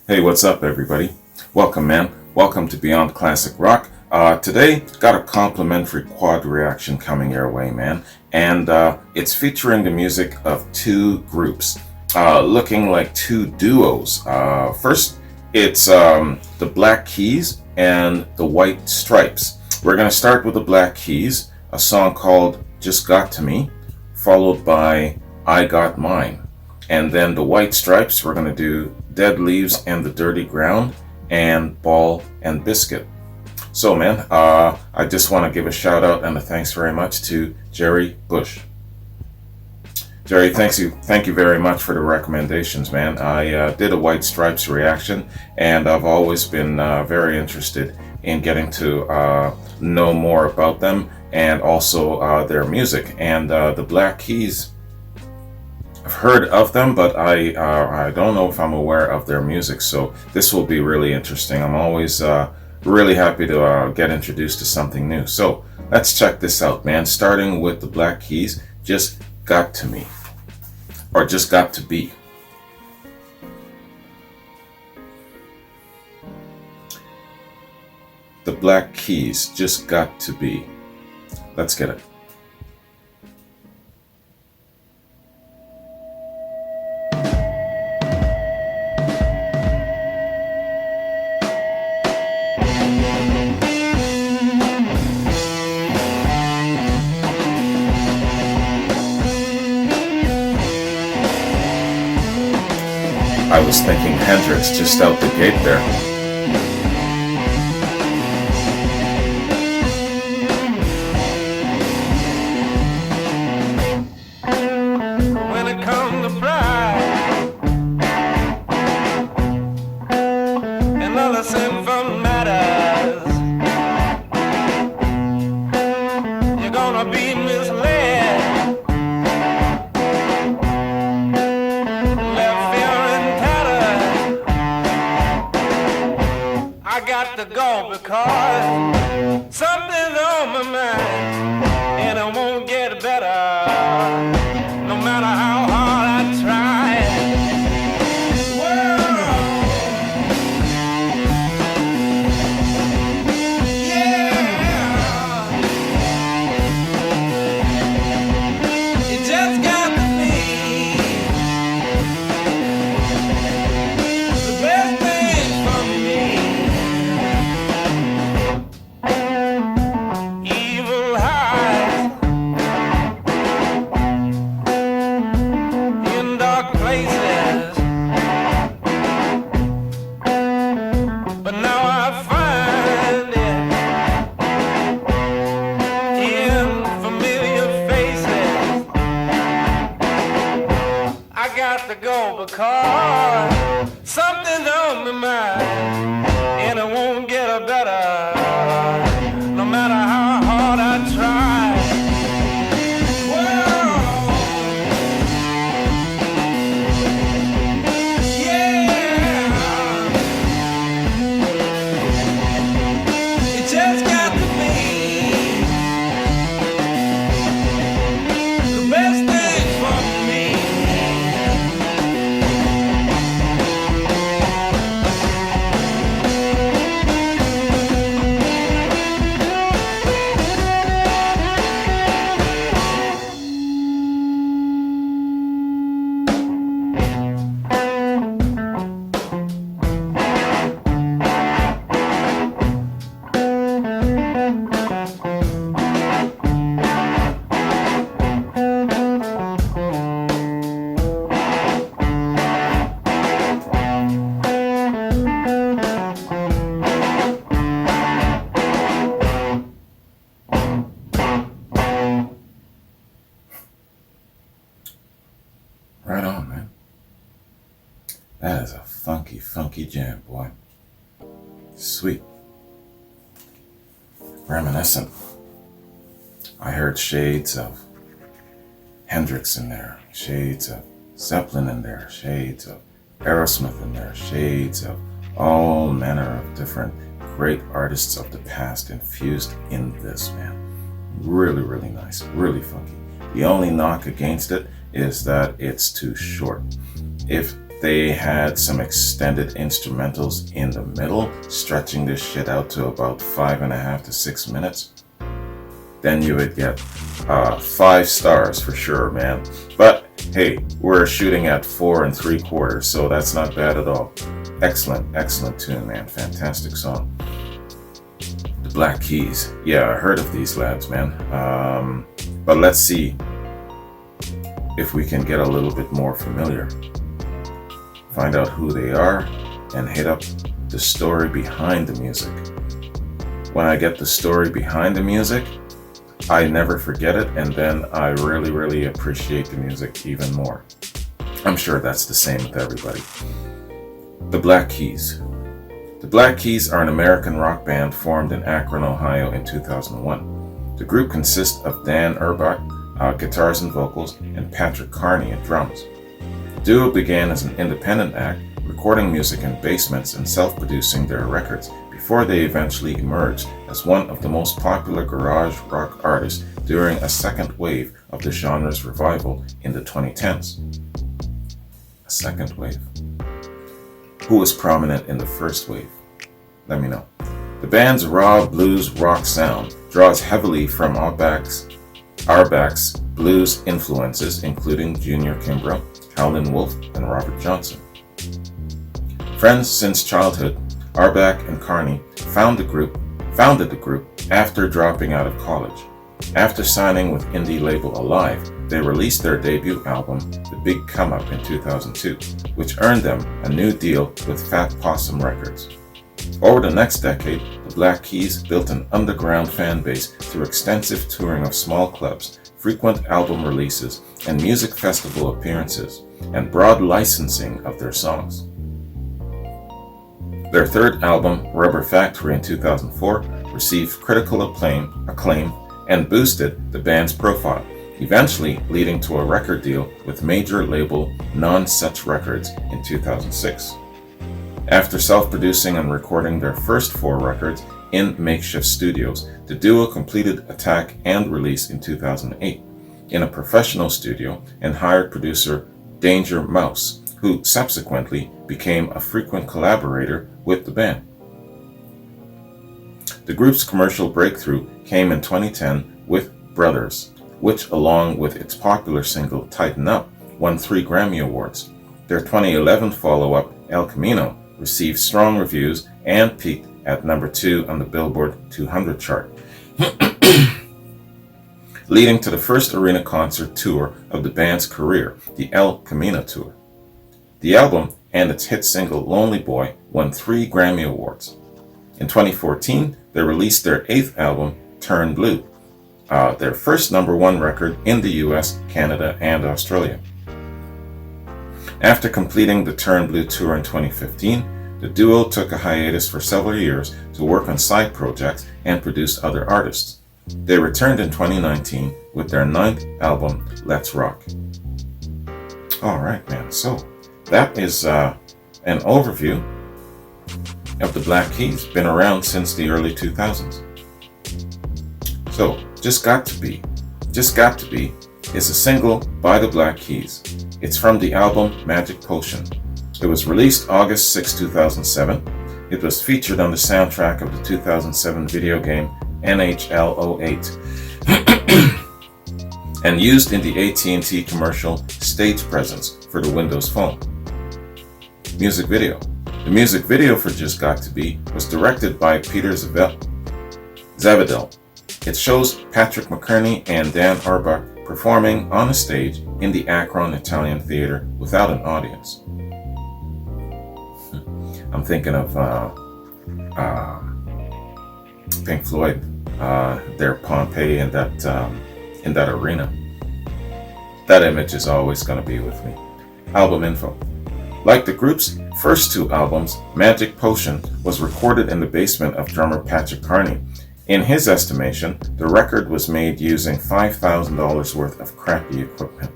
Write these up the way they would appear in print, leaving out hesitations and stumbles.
Hey, what's up, everybody? Welcome, man. Welcome to Beyond Classic Rock. Today, got a complimentary quad reaction coming your way, man. And it's featuring the music of two groups, looking like two duos. First, it's the Black Keys and the White Stripes. We're going to start with the Black Keys, a song called Just Got to Me, followed by I Got Mine. And then the White Stripes, we're going to do Dead Leaves and the Dirty Ground, and Ball and Biscuit. So, man, I just want to give a shout out and a thanks very much to Jerry Bush. Jerry, thank you very much for the recommendations, man. I did a White Stripes reaction, and I've always been very interested in getting to know more about them and also their music. And the Black Keys, I've heard of them, but I don't know if I'm aware of their music. So this will be really interesting. I'm always really happy to get introduced to something new. So let's check this out, man. Starting with the Black Keys, Just Got to Me, or Just Got to Be. The Black Keys, Just Got to Be. Let's get it. I was thinking Hendrix just out the gate there. When it comes to pride and other sinful matters, you're gonna be misled, left feeling tattered. I got to go because something's on my mind and it won't get better. No matter how hard I try. Whoa. Yeah. It just got to be the best thing for me. Evil hides in dark places, but now I find it in familiar faces. I got to go because something's on my mind and it won't get better no matter how hard I try. Whoa. Yeah, it just got to be the best thing for me. Right on, man. That is a funky, funky jam, boy. Sweet. Reminiscent. I heard shades of Hendrix in there, shades of Zeppelin in there, shades of Aerosmith in there, shades of all manner of different great artists of the past infused in this, man. Really, really nice, really funky. The only knock against it is that it's too short. If they had some extended instrumentals in the middle, stretching this shit out to about 5.5 to 6 minutes, then you would get 5 stars for sure, man. But hey, we're shooting at 4 3/4, so that's not bad at all. Excellent tune, man. Fantastic song. The Black Keys. Yeah, I heard of these lads, man. But let's see if we can get a little bit more familiar. Find out who they are and hit up the story behind the music. When I get the story behind the music, I never forget it, and then I really appreciate the music even more. I'm sure that's the same with everybody. The Black Keys. The Black Keys are an American rock band formed in Akron, Ohio in 2001. The group consists of Dan Urbach, guitars and vocals, and Patrick Carney at drums. The duo began as an independent act, recording music in basements and self-producing their records before they eventually emerged as one of the most popular garage rock artists during a second wave of the genre's revival in the 2010s. A second wave? Who was prominent in the first wave? Let me know. The band's raw blues rock sound draws heavily from Urbach's blues influences, including Junior Kimbrough, Howlin' Wolf, and Robert Johnson. Friends since childhood, Urbach and Carney founded the group after dropping out of college. After signing with indie label Alive, they released their debut album, The Big Come Up, in 2002, which earned them a new deal with Fat Possum Records. Over the next decade, the Black Keys built an underground fan base through extensive touring of small clubs, frequent album releases, and music festival appearances, and broad licensing of their songs. Their third album, Rubber Factory, in 2004, received critical acclaim and boosted the band's profile, eventually leading to a record deal with major label Non-Such Records in 2006. After self-producing and recording their first 4 records in makeshift studios, the duo completed Attack and Release in 2008 in a professional studio and hired producer Danger Mouse, who subsequently became a frequent collaborator with the band. The group's commercial breakthrough came in 2010 with Brothers, which, along with its popular single Tighten Up, won 3 Grammy Awards. Their 2011 follow-up, El Camino, received strong reviews and peaked at number 2 on the Billboard 200 chart, leading to the first arena concert tour of the band's career, the El Camino Tour. The album and its hit single Lonely Boy won 3 Grammy Awards. In 2014, they released their 8th album, Turn Blue, their first number 1 record in the US, Canada, and Australia. After completing the Turn Blue tour in 2015, the duo took a hiatus for several years to work on side projects and produce other artists. They returned in 2019 with their 9th album, Let's Rock. Alright, man, so that is an overview of the Black Keys. Been around since the early 2000s. So, Just Got to Be is a single by the Black Keys. It's from the album Magic Potion. It was released August 6, 2007. It was featured on the soundtrack of the 2007 video game NHL 08 and used in the AT&T commercial Stage Presence for the Windows Phone. Music video. The music video for Just Got to Be was directed by Peter Zavedel. It shows Patrick McCartney and Dan Urbach performing on a stage in the Akron Italian Theater without an audience. I'm thinking of Pink Floyd, their Pompeii in that arena. That image is always going to be with me. Album info. Like the group's first 2 albums, Magic Potion was recorded in the basement of drummer Patrick Carney. In his estimation, the record was made using $5,000 worth of crappy equipment.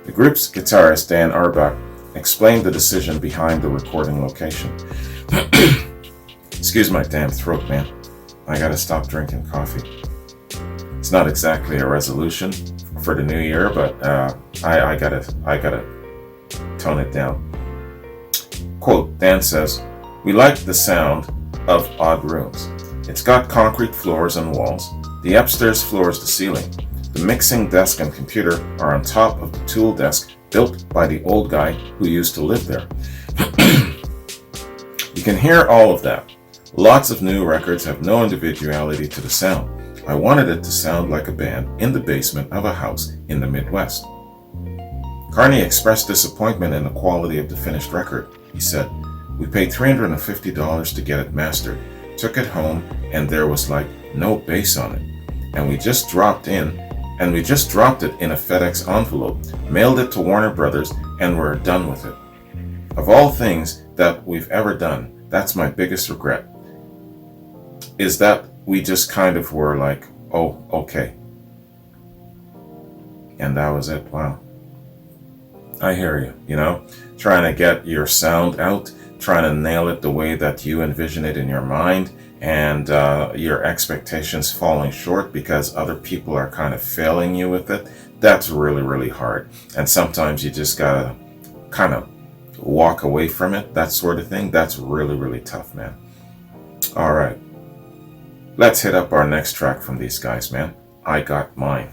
The group's guitarist Dan Urbach explained the decision behind the recording location. Excuse my damn throat, man. I gotta stop drinking coffee. It's not exactly a resolution for the new year, but I gotta tone it down. Quote, Dan says, "We like the sound of odd rooms. It's got concrete floors and walls. The upstairs floor is the ceiling. The mixing desk and computer are on top of the tool desk built by the old guy who used to live there." You can hear all of that. Lots of new records have no individuality to the sound. I wanted it to sound like a band in the basement of a house in the Midwest. Carney expressed disappointment in the quality of the finished record. He said, "We paid $350 to get it mastered, took it home, and there was like no bass on it. And we just dropped it in a FedEx envelope, mailed it to Warner Brothers, and we're done with it. Of all things that we've ever done, that's my biggest regret. Is that we just kind of were like, oh, okay. And that was it. Wow. I hear you, trying to get your sound out, trying to nail it the way that you envision it in your mind, and your expectations falling short because other people are kind of failing you with it. That's really, really hard. And sometimes you just gotta kind of walk away from it, that sort of thing. That's really, really tough, man. All right. Let's hit up our next track from these guys, man. I Got Mine.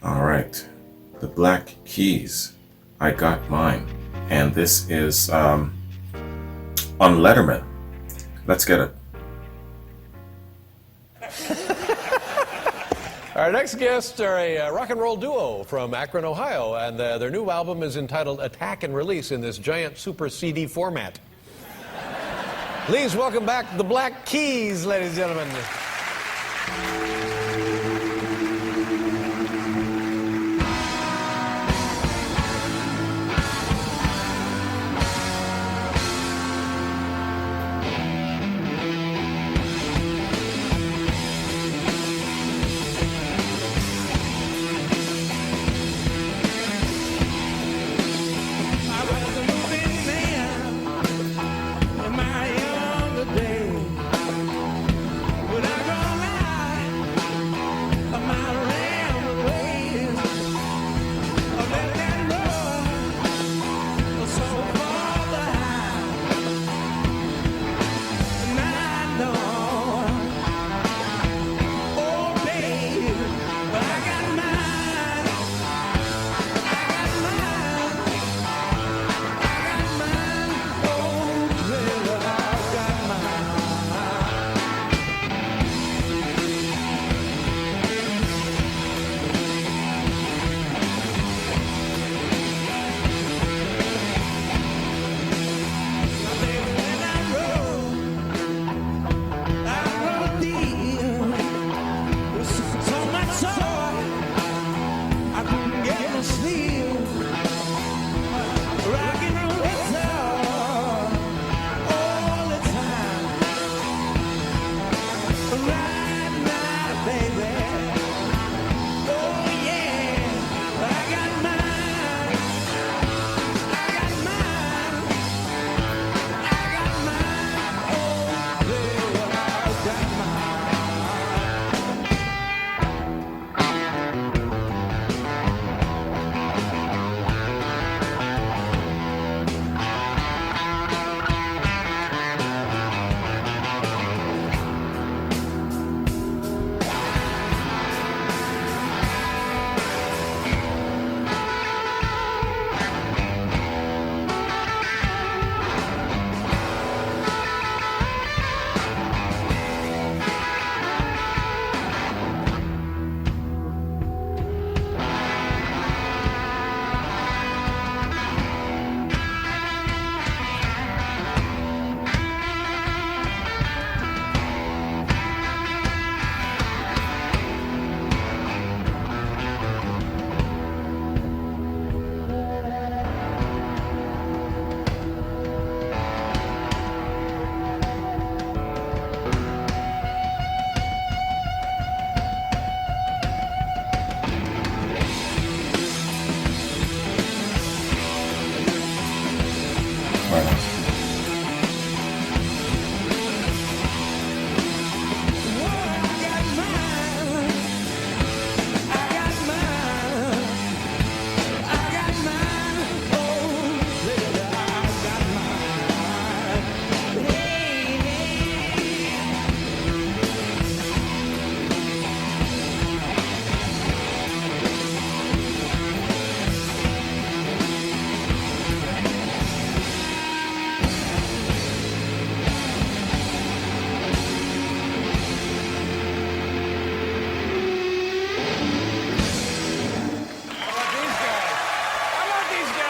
All right. The Black Keys. I Got Mine. And this is on Letterman. Let's get it. Our next guests are a rock and roll duo from Akron, Ohio, and their new album is entitled Attack and Release in this giant super CD format. Please welcome back the Black Keys, ladies and gentlemen. Would I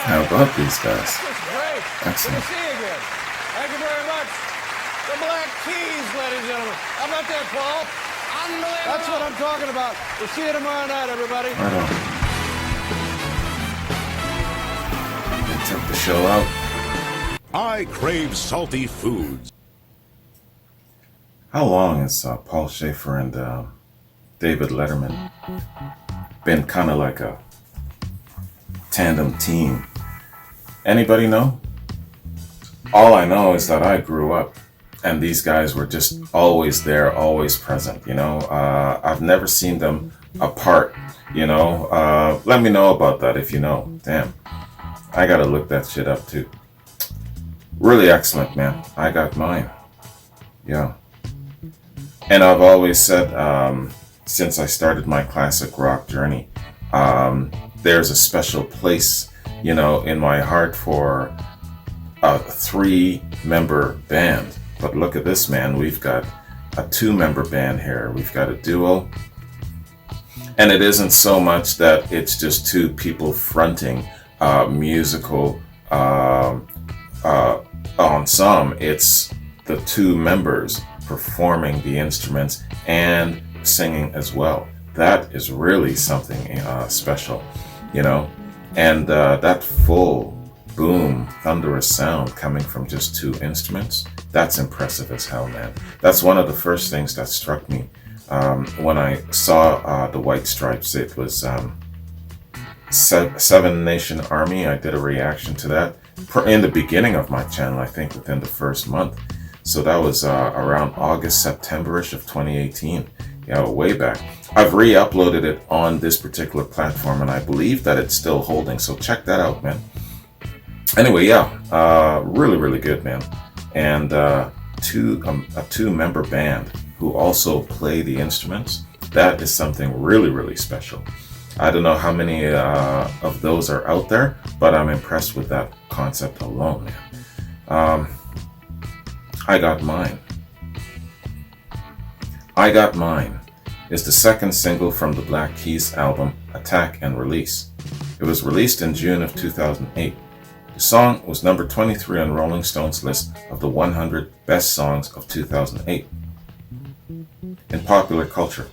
How about these guys? That's great. Excellent. Good to see you again. Thank you very much. The Black Keys, ladies and gentlemen. How about that, Paul? Unbelievable. That's what I'm talking about. We'll see you tomorrow night, everybody. Right on. They took the show out. I crave salty foods. How long has Paul Schaefer and David Letterman been kind of like a tandem team? Anybody know? All I know is that I grew up and these guys were just always there, always present, you know. I've never seen them apart, you know. Let me know about that if you know. Damn, I gotta look that shit up too. Really excellent, man. I got mine. Yeah. And I've always said, since I started my classic rock journey, there's a special place, you know, in my heart for a 3-member band. But look at this, man. We've got a 2-member band here. We've got a duo. And it isn't so much that it's just 2 people fronting musical ensemble. It's the 2 members performing the instruments and singing as well. That is really something special, you know. And that full boom, thunderous sound coming from just 2 instruments, that's impressive as hell, man. That's one of the first things that struck me when I saw the White Stripes. It was Seven Nation Army. I did a reaction to that in the beginning of my channel, I think within the first month. So that was around August, September-ish of 2018. Yeah, way back. I've re-uploaded it on this particular platform and I believe that it's still holding. So check that out, man. Anyway, yeah, really, really good, man. And a 2-member band who also play the instruments. That is something really, really special. I don't know how many of those are out there, but I'm impressed with that concept alone, man. I Got Mine. I Got Mine is the second single from the Black Keys album Attack and Release. It was released in June of 2008. The song was number 23 on Rolling Stone's list of the 100 best songs of 2008. In popular culture,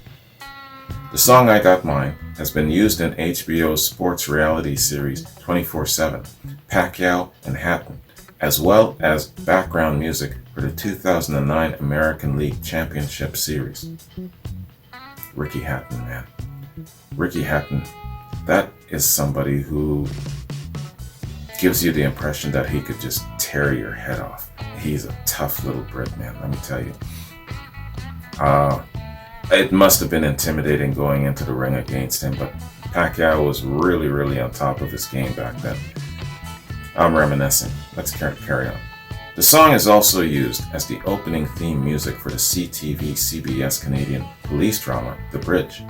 the song I Got Mine has been used in HBO's sports reality series 24/7, Pacquiao and Hatton, as well as background music for the 2009 American League Championship Series. Ricky Hatton, man. Ricky Hatton, that is somebody who gives you the impression that he could just tear your head off. He's a tough little Brit, man, let me tell you. It must have been intimidating going into the ring against him, but Pacquiao was really, really on top of his game back then. I'm reminiscing. Let's carry on. The song is also used as the opening theme music for the CTV CBS Canadian police drama, The Bridge.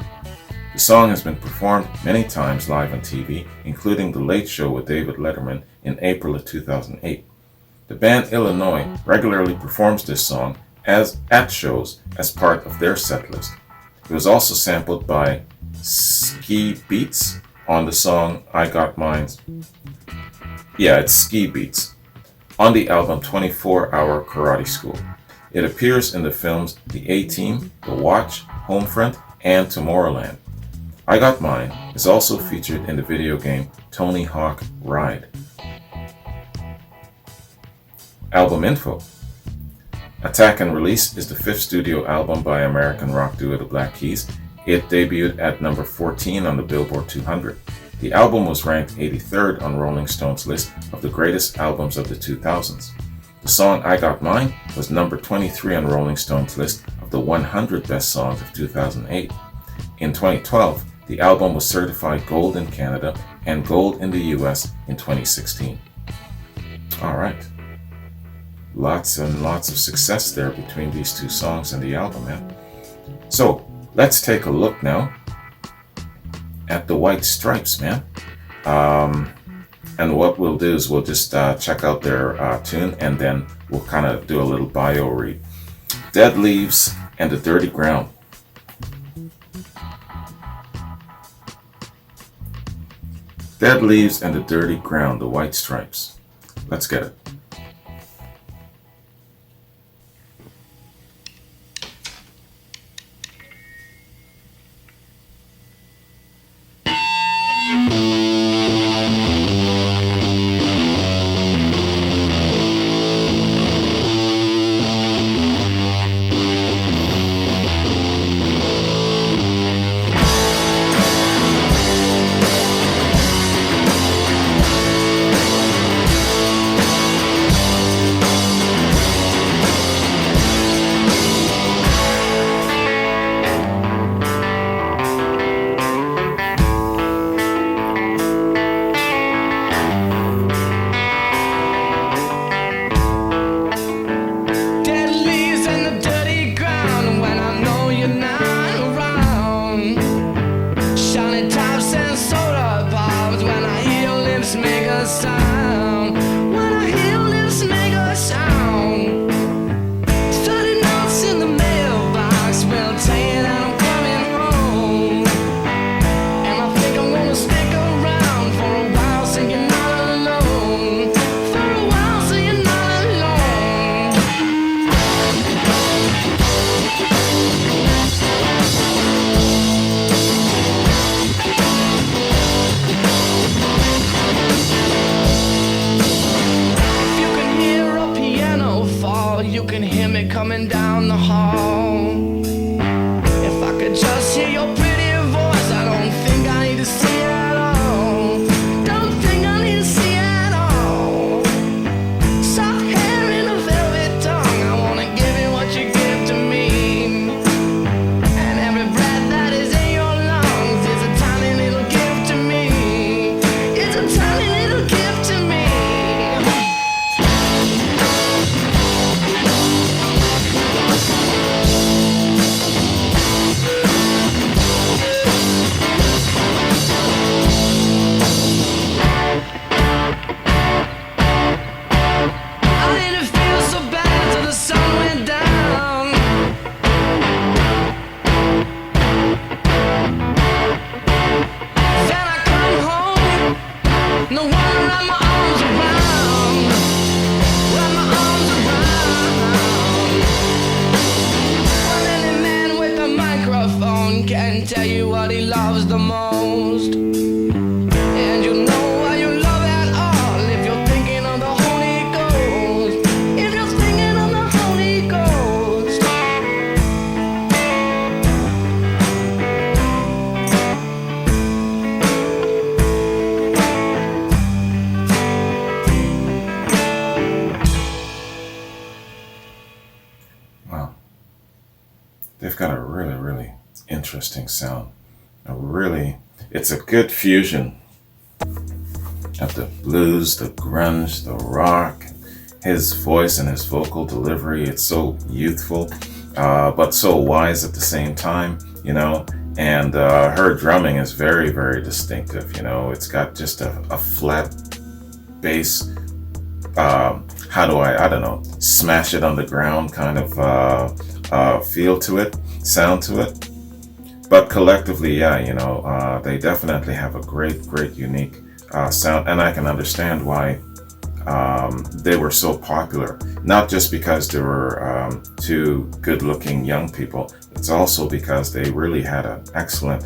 The song has been performed many times live on TV, including The Late Show with David Letterman in April of 2008. The band Illinois regularly performs this song at shows as part of their set list. It was also sampled by Ski Beats on the song I Got Mine. Yeah, it's Ski Beats on the album 24-Hour Karate School. It appears in the films The A-Team, The Watch, Homefront, and Tomorrowland. I Got Mine is also featured in the video game Tony Hawk Ride. Album info. Attack and Release is the 5th studio album by American rock duo The Black Keys. It debuted at number 14 on the Billboard 200. The album was ranked 83rd on Rolling Stone's list of the greatest albums of the 2000s. The song I Got Mine was number 23 on Rolling Stone's list of the 100 best songs of 2008. In 2012, the album was certified gold in Canada and gold in the US in 2016. Alright. Lots and lots of success there between these 2 songs and the album, man. So, let's take a look now at the White Stripes, man. And what we'll do is we'll just check out their tune and then we'll kind of do a little bio read. Dead Leaves and the Dirty Ground. Dead Leaves and the Dirty Ground, the White Stripes. Let's get it. Coming down the hall. If I could just hear your pretty voice, I don't think I need to see it at all. Don't think I need to see it at all. Soft hair and a velvet tongue, I wanna give you what you give to me. And every breath that is in your lungs is a tiny little gift to me. It's a tiny little gift to me. No one wrap my arms around, wrap my arms around. Well, any man with a microphone can tell you what he loves the most. And you know why you love at all if you're thinking of the Holy Ghost. If you're thinking of the Holy Ghost. Wow. They've got a really, really interesting sound. It's a good fusion of the blues, the grunge, the rock. His voice and his vocal delivery, it's so youthful, but so wise at the same time, you know. And her drumming is very, very distinctive, you know. It's got just a flat bass, how do I don't know, smash it on the ground kind of feel to it, sound to it. But collectively, yeah, you know, they definitely have a great, unique sound, and I can understand why they were so popular. Not just because they were two good-looking young people. It's also because they really had an excellent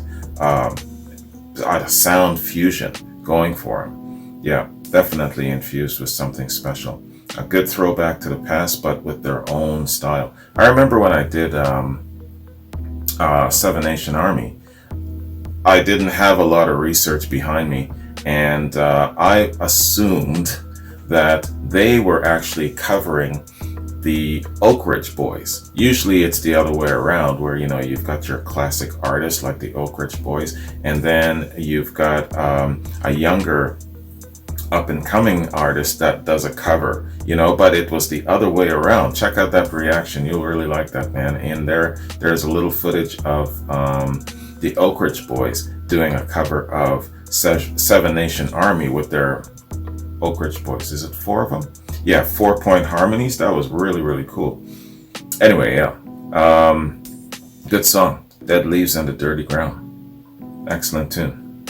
sound fusion going for them. Yeah, definitely infused with something special. A good throwback to the past, but with their own style. I remember when I did Seven Nation Army, I didn't have a lot of research behind me, and I assumed that they were actually covering the Oak Ridge Boys. Usually it's the other way around, where, you know, you've got your classic artists like the Oak Ridge Boys, and then you've got a younger up-and-coming artist that does a cover, you know. But it was the other way around. Check out that reaction, you'll really like that, man. And there's a little footage of the Oak Ridge Boys doing a cover of Seven Nation Army with their Oak Ridge Boys. Is it 4 of them? Yeah, 4-point harmonies. That was really, really cool. Anyway, yeah, good song, Dead Leaves and the Dirty Ground. Excellent tune.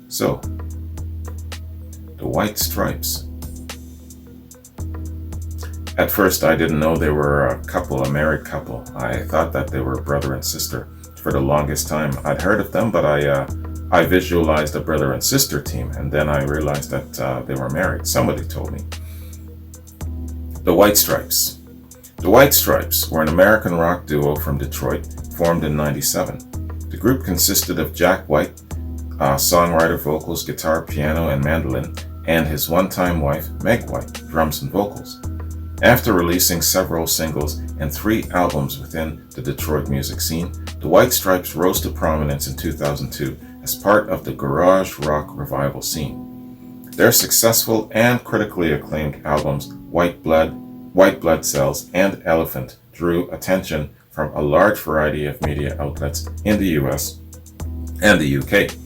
So The White Stripes. At first, I didn't know they were a married couple. I thought that they were brother and sister. For the longest time, I'd heard of them, but I visualized a brother and sister team, and then I realized that they were married. Somebody told me. The White Stripes. The White Stripes were an American rock duo from Detroit, formed in '97. The group consisted of Jack White, songwriter, vocals, guitar, piano, and mandolin, and his one-time wife, Meg White, drums and vocals. After releasing several singles and 3 albums within the Detroit music scene, the White Stripes rose to prominence in 2002 as part of the garage rock revival scene. Their successful and critically acclaimed albums White Blood Cells, and Elephant drew attention from a large variety of media outlets in the US and the UK.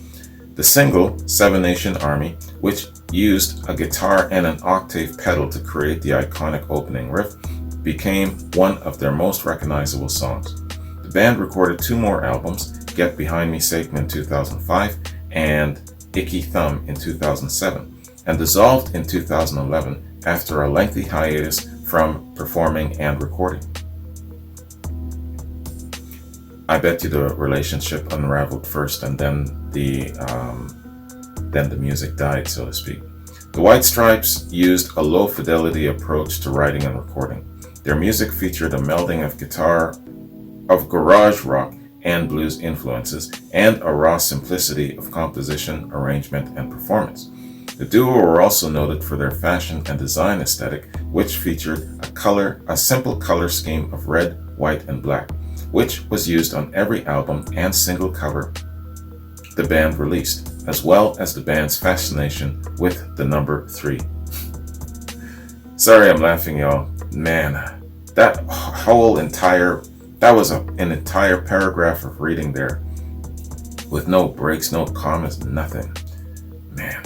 The single, Seven Nation Army, which used a guitar and an octave pedal to create the iconic opening riff, became one of their most recognizable songs. The band recorded 2 more albums, Get Behind Me Satan in 2005 and Icky Thumb in 2007, and dissolved in 2011 after a lengthy hiatus from performing and recording. I bet you the relationship unraveled first, and then the music died, so to speak. The White Stripes used a low-fidelity approach to writing and recording. Their music featured a melding of garage rock and blues influences, and a raw simplicity of composition, arrangement, and performance. The duo were also noted for their fashion and design aesthetic, which featured a simple color scheme of red, white, and black, which was used on every album and single cover the band released, as well as the band's fascination with the number 3. Sorry I'm laughing, y'all. Man, that was an entire paragraph of reading there, with no breaks, no commas, nothing. Man,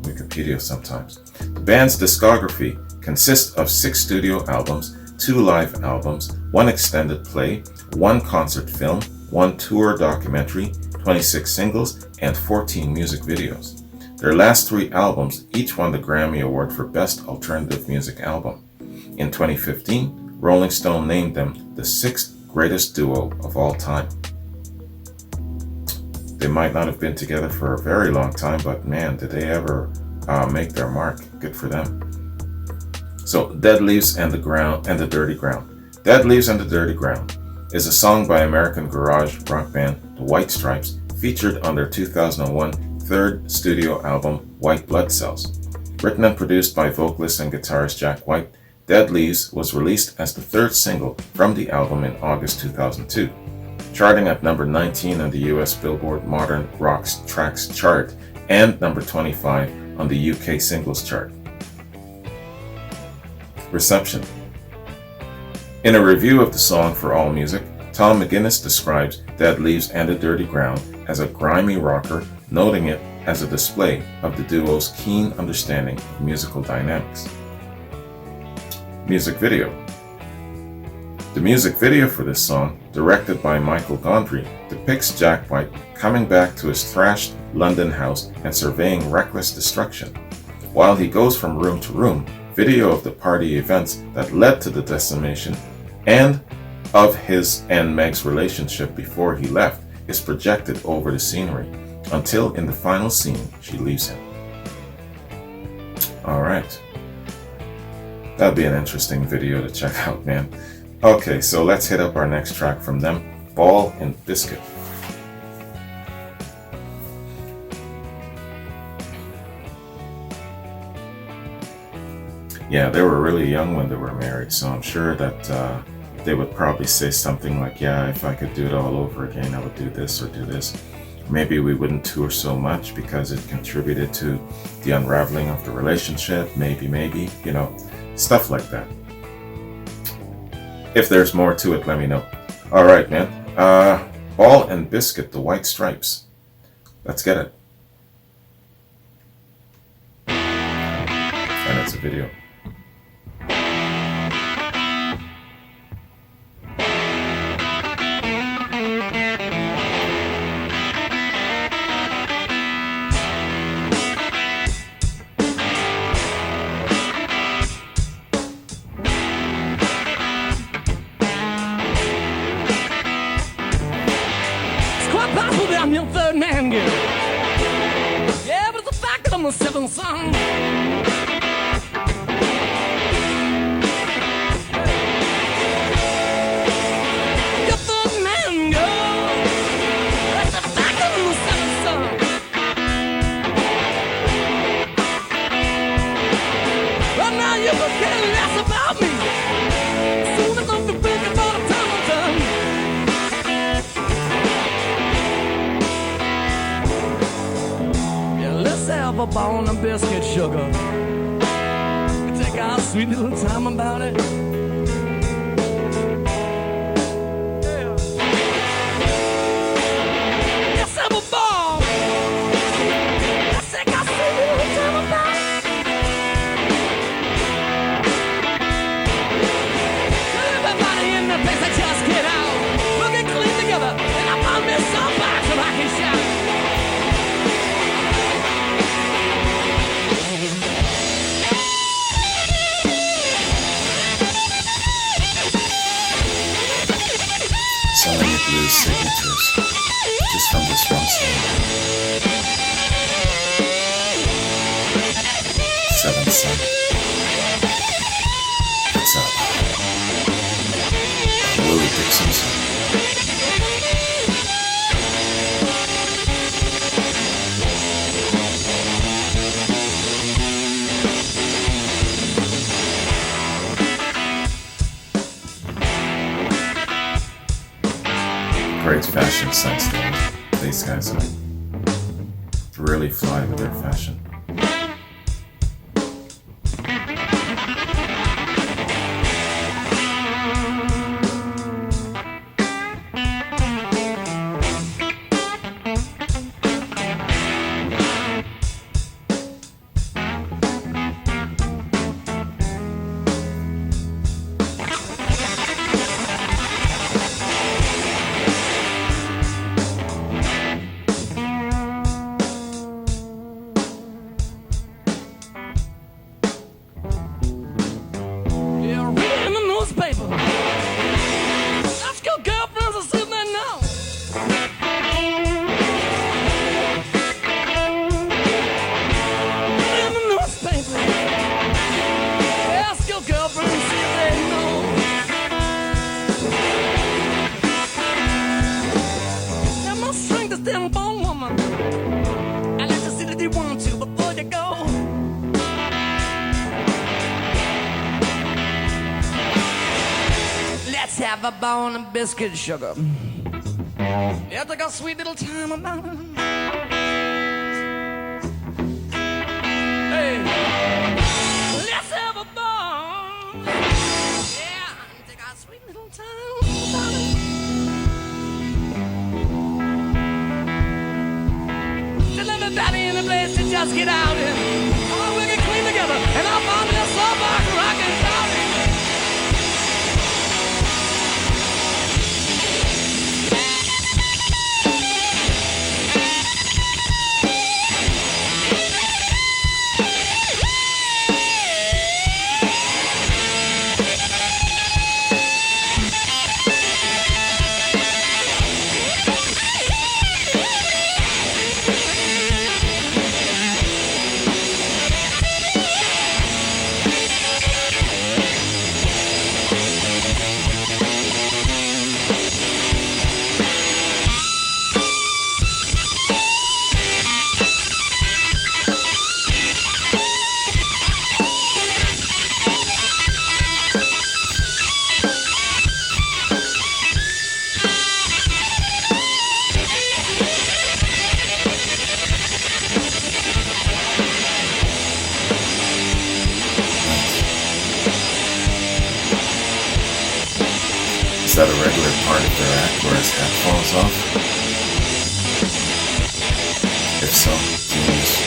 Wikipedia sometimes. The band's discography consists of 6 studio albums, 2 live albums, 1 extended play, 1 concert film, 1 tour documentary, 26 singles, and 14 music videos. Their last 3 albums each won the Grammy Award for Best Alternative Music Album. In 2015, Rolling Stone named them the 6th greatest duo of all time. They might not have been together for a very long time, but man, did they ever make their mark. Good for them. So, Dead Leaves and the Dirty Ground. Dead Leaves and the Dirty Ground is a song by American garage rock band The White Stripes, featured on their 2001 third studio album White Blood Cells. Written and produced by vocalist and guitarist Jack White, Dead Leaves was released as the 3rd single from the album in August 2002, charting at number 19 on the US Billboard Modern Rock Tracks chart and number 25 on the UK Singles chart. Reception. In a review of the song for AllMusic, Tom McGuinness describes Dead Leaves and the Dirty Ground as a grimy rocker, noting it as a display of the duo's keen understanding of musical dynamics. Music video. The music video for this song, directed by Michael Gondry, depicts Jack White coming back to his thrashed London house and surveying reckless destruction. While he goes from room to room, video of the party events that led to the decimation and of his and Meg's relationship before he left is projected over the scenery, until in the final scene she leaves him. Alright. That'd be an interesting video to check out, man. Okay, so let's hit up our next track from them, Ball and Biscuit. Yeah, they were really young when they were married, so I'm sure that they would probably say something like, yeah, if I could do it all over again, I would do this or do this. Maybe we wouldn't tour so much because it contributed to the unraveling of the relationship, maybe, stuff like that. If there's more to it, let me know. Alright, man. Ball and Biscuit, the White Stripes. Let's get it. And it's a video. the seventh son. The third man go. That's the second and the seventh son. But now you can care less about me. Soon as I'm thinking about the time I'm done. Yeah, let's have a bone of biscuit sugar. Take our sweet little time about it. Yeah. Let's have a ball. Let's take our sweet little time about it. Everybody in the place, I just get out. We'll get clean together, and I found me some box so I can shout. So many blues signatures just from this one song. Seventh Son. It's Willie Dixon's song. Great fashion sense though. These guys are really fly with their fashion. Yeah, read in the newspaper. Let's go, girlfriends, and see that now. Read in the newspaper. Let's go, girlfriends, and see that now. Now, my strength is still bone woman. I like to see that you want to before you go. Let's have a bone of biscuit sugar. Yeah, take a sweet little time about it. Hey, let's have a bone. Yeah, take a sweet little time about it. Tell everybody in the place to just get out and oh, we'll get clean together. And I'll find me a soapbox rockin' about it. Is that a regular part of their act where his hat falls off? If so, genius.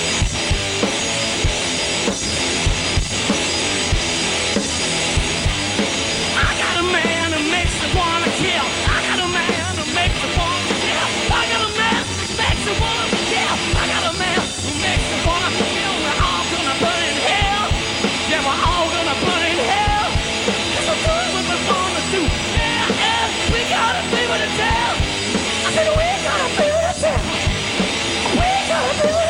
I got a man who makes me wanna kill. I got a man who makes me wanna kill. I got a man who makes me wanna kill. I got a man who makes me wanna kill. We're all gonna burn in hell. Yeah, we're all gonna burn in hell. It's a thing what we're born to do. Yeah, yeah, we gotta be with the tell. I said we gotta be with the tell. We gotta be with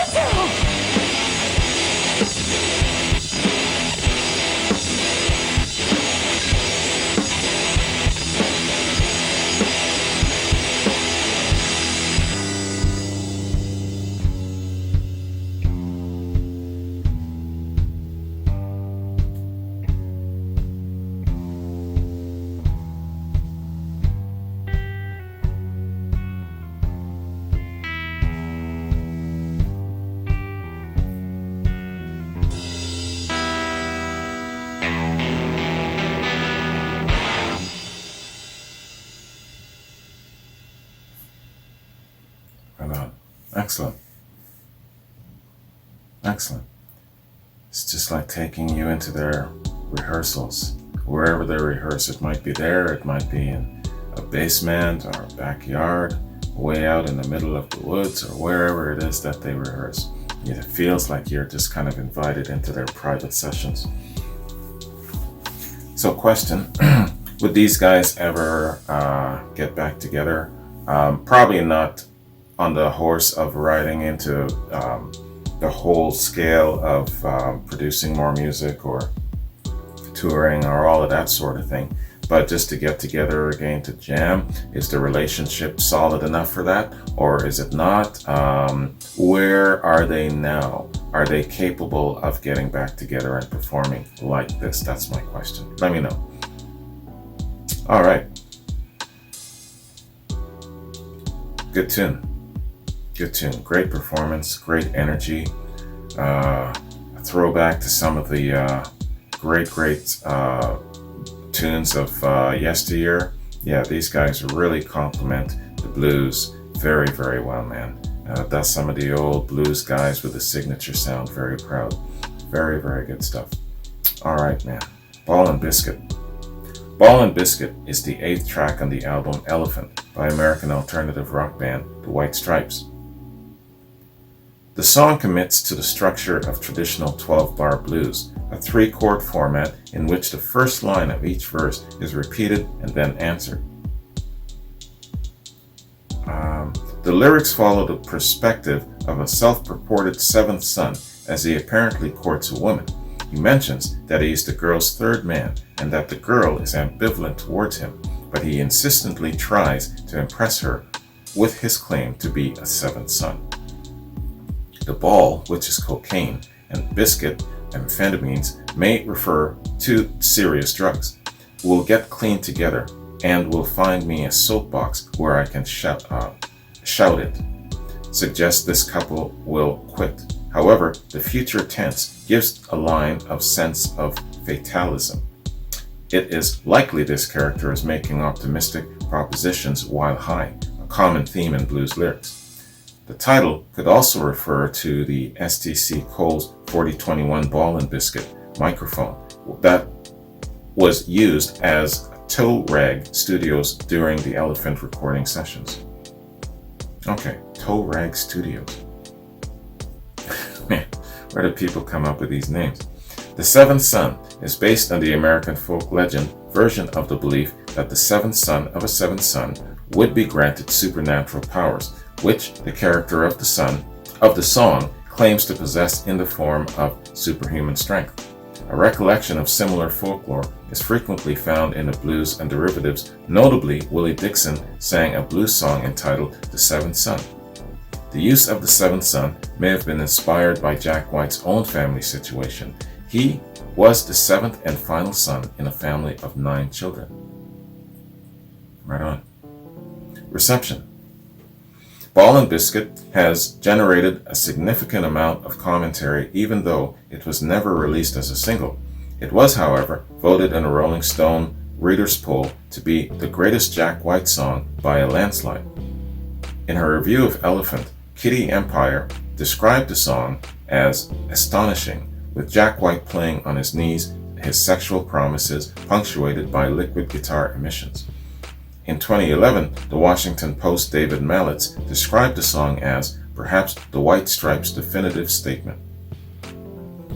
Excellent. Excellent. It's just like taking you into their rehearsals. Wherever they rehearse, it might be there, it might be in a basement or a backyard, way out in the middle of the woods, or wherever it is that they rehearse. It feels like you're just kind of invited into their private sessions. So question, would these guys ever get back together? Probably not on the horse of riding into the whole scale of producing more music or touring or all of that sort of thing, but just to get together again to jam. Is the relationship solid enough for that, or is it not? Where are they now? Are they capable of getting back together and performing like this? That's my question. Let me know. All right. Good tune. Good tune. Great performance. Great energy. A throwback to some of the great tunes of yesteryear. Yeah, these guys really complement the blues very, very well, man. That's some of the old blues guys with the signature sound. Very proud. Very, very good stuff. All right, man. Ball and Biscuit. Ball and Biscuit is the 8th track on the album Elephant by American alternative rock band The White Stripes. The song commits to the structure of traditional 12-bar blues, a 3-chord format in which the first line of each verse is repeated and then answered. The lyrics follow the perspective of a self-purported 7th son as he apparently courts a woman. He mentions that he is the girl's 3rd man and that the girl is ambivalent towards him, but he insistently tries to impress her with his claim to be a 7th son. The ball, which is cocaine, and biscuit, amphetamines, may refer to serious drugs. We'll get clean together and will find me a soapbox where I can shout it. Suggests this couple will quit. However, the future tense gives a line of sense of fatalism. It is likely this character is making optimistic propositions while high, a common theme in blues lyrics. The title could also refer to the STC Cole's 4021 Ball and Biscuit microphone that was used as toe rag studios during the Elephant recording sessions. Okay, toe rag studios. Man, where do people come up with these names? The 7th Son is based on the American folk legend version of the belief that the 7th son of a 7th son would be granted supernatural powers, which the character of the song claims to possess in the form of superhuman strength. A recollection of similar folklore is frequently found in the blues and derivatives. Notably, Willie Dixon sang a blues song entitled The 7th Son. The use of the 7th son may have been inspired by Jack White's own family situation. He was the 7th and final son in a family of 9 children. Right on. Reception. Ball and Biscuit has generated a significant amount of commentary even though it was never released as a single. It was, however, voted in a Rolling Stone Readers' Poll to be the greatest Jack White song by a landslide. In her review of Elephant, Kitty Empire described the song as astonishing, with Jack White playing on his knees, his sexual promises punctuated by liquid guitar emissions. In 2011, the Washington Post David Mallitz described the song as perhaps the White Stripes' definitive statement.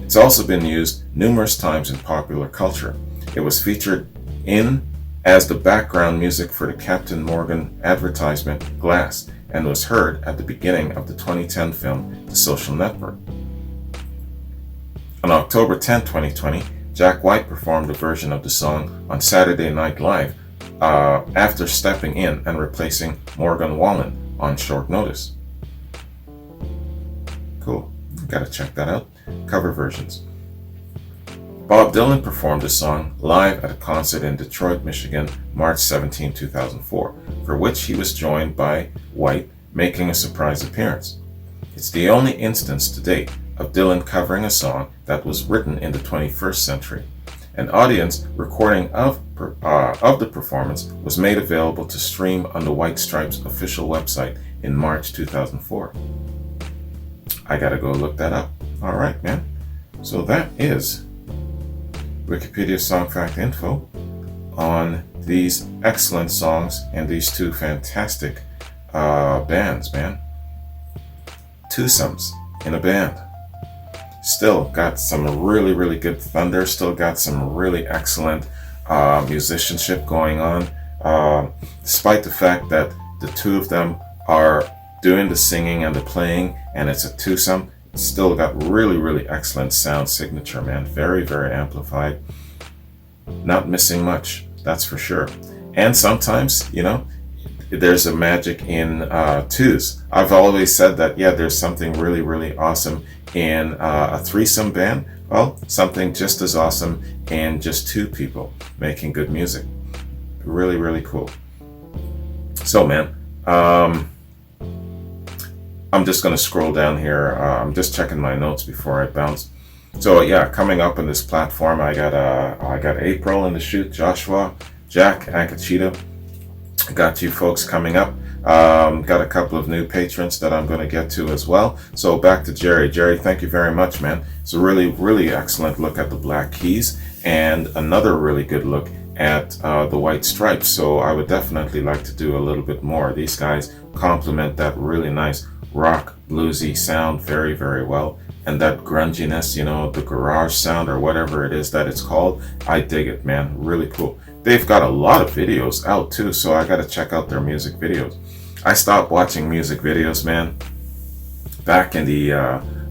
It's also been used numerous times in popular culture. It was featured as the background music for the Captain Morgan advertisement Glass and was heard at the beginning of the 2010 film The Social Network. On October 10, 2020, Jack White performed a version of the song on Saturday Night Live after stepping in and replacing Morgan Wallen on short notice. Cool. Gotta check that out. Cover versions. Bob Dylan performed the song live at a concert in Detroit, Michigan, March 17, 2004, for which he was joined by White making a surprise appearance. It's the only instance to date of Dylan covering a song that was written in the 21st century. An audience recording of the performance was made available to stream on the White Stripes official website in March 2004. I gotta go look that up. All right, man. So that is Wikipedia Song Fact info on these excellent songs and these two fantastic bands, man. Twosomes in a band. Still got some really, really good thunder. Still got some really excellent musicianship going on. Despite the fact that the two of them are doing the singing and the playing, and it's a twosome, it's still got really, really excellent sound signature, man. Very, very amplified. Not missing much, that's for sure. And sometimes, you know, there's a magic in twos. I've always said that, yeah, there's something really, really awesome in a threesome band. Well, something just as awesome in just two people making good music. Really, really cool. So, man, I'm just going to scroll down here. I'm just checking my notes before I bounce. So, yeah, coming up on this platform, I got April in the shoot, Joshua, Jack, Akachita. Got you folks coming up. Got a couple of new patrons that I'm going to get to as well. So back to Jerry. Jerry, thank you very much, man. It's a really, really excellent look at the Black Keys and another really good look at the White Stripes. So I would definitely like to do a little bit more. These guys complement that really nice rock bluesy sound very, very well. And that grunginess, you know, the garage sound or whatever it is that it's called, I dig it, man. Really cool. They've got a lot of videos out too, so I gotta check out their music videos. I stopped watching music videos, man, back in the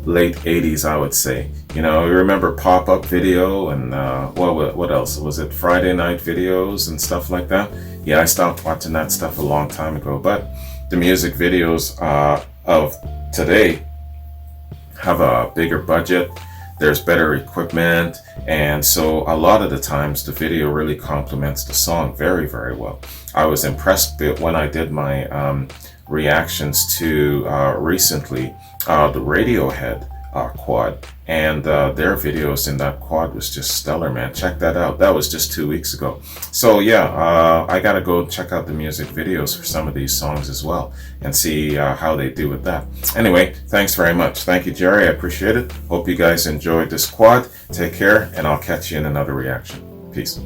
late 80s, I would say. You know, you remember pop-up video and what else? Was it Friday night videos and stuff like that? Yeah, I stopped watching that stuff a long time ago. But the music videos of today have a bigger budget. There's better equipment, and so a lot of the times the video really complements the song very, very well. I was impressed when I did my reactions to recently the Radiohead quad, and their videos in that quad was just stellar, man. Check that out. That was just 2 weeks ago. So yeah, I gotta go check out the music videos for some of these songs as well and see how they do with that. Anyway, thanks very much. Thank you, Jerry. I appreciate it. Hope you guys enjoyed this quad. Take care, and I'll catch you in another reaction. Peace.